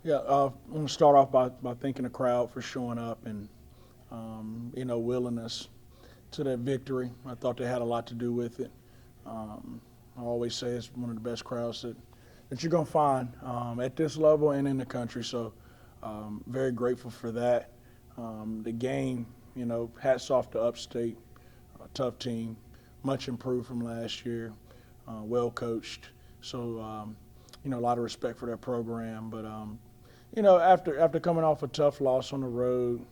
Yeah, I'm going to start off by thanking the crowd for showing up and, willingness to that victory. I thought they had a lot to do with it. I always say it's one of the best crowds that you're going to find at this level and in the country. So very grateful for that. The game, hats off to Upstate, a tough team, much improved from last year, well coached. So, a lot of respect for their program. But, after coming off a tough loss on the road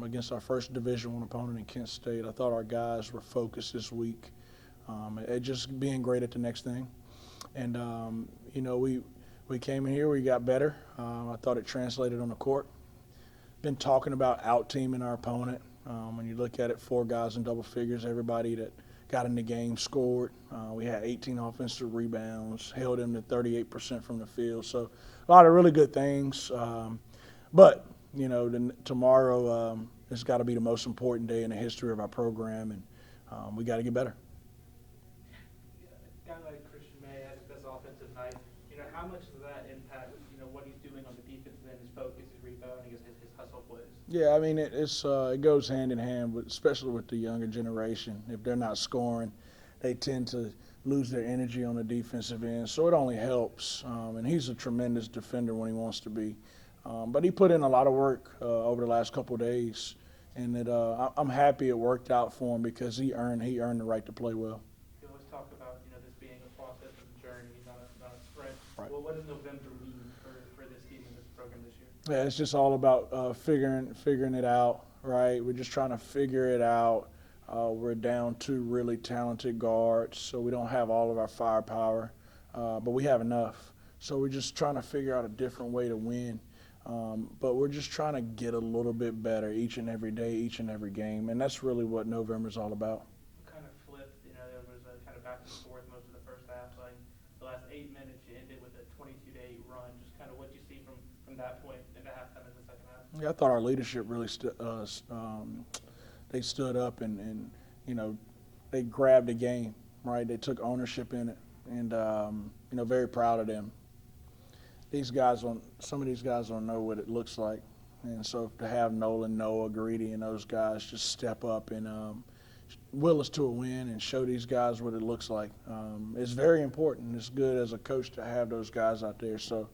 against our first Division I opponent in Kent State, I thought our guys were focused this week at just being great at the next thing. And, we came in here, we got better. I thought it translated on the court. Been talking about out-teaming our opponent. When you look at it, 4 guys in double figures, everybody that got in the game scored. We had 18 offensive rebounds, held them to 38% from the field. So a lot of really good things. But tomorrow has got to be the most important day in the history of our program, and we got to get better. A guy like Christian May had his best offensive night. How much does that impact, what he's doing on the defensive end, his focus, his rebounding, his hustle plays? Yeah, I mean, it goes hand in hand, especially with the younger generation. If they're not scoring, they tend to lose their energy on the defensive end. So it only helps. And he's a tremendous defender when he wants to be. But he put in a lot of work over the last couple of days, and I'm happy it worked out for him because he earned the right to play well. You always talk about this being a process and a journey, not a sprint. Right. Well, what does November mean for this team and this program this year? Yeah, it's just all about figuring it out, right? We're just trying to figure it out. We're down 2 really talented guards, so we don't have all of our firepower, but we have enough. So we're just trying to figure out a different way to win. But we're just trying to get a little bit better each and every day, each and every game, and that's really what November's all about. Kind of flipped, there was a kind of back and forth most of the first half. Like the last 8 minutes, you ended with a 22-8 run. Just kind of what you see from that point into halftime in the second half. Yeah, I thought our leadership really they stood up and they grabbed the game, right? They took ownership in it, and very proud of them. Some of these guys don't know what it looks like, and so to have Nolan, Noah, Greedy, and those guys just step up and will us to a win and show these guys what it looks like. It's very important. It's good as a coach to have those guys out there. So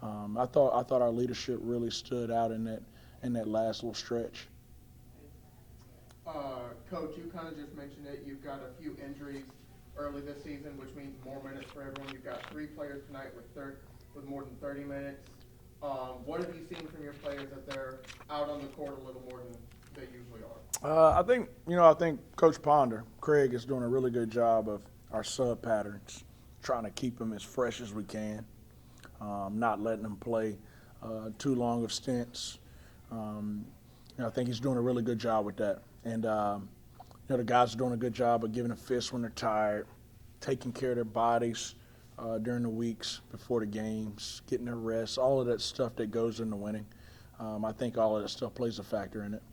I thought our leadership really stood out in that last little stretch. Coach, you kind of just mentioned it. You've got a few injuries early this season, which means more minutes for everyone. You've got 3 players tonight with more than 30 minutes. What have you seen from your players that they're out on the court a little more than they usually are? I think Coach Craig is doing a really good job of our sub patterns, trying to keep them as fresh as we can, not letting them play too long of stints. I think he's doing a really good job with that. And, the guys are doing a good job of giving a fist when they're tired, taking care of their bodies during the weeks before the games, getting their rest, all of that stuff that goes into winning. I think all of that stuff plays a factor in it.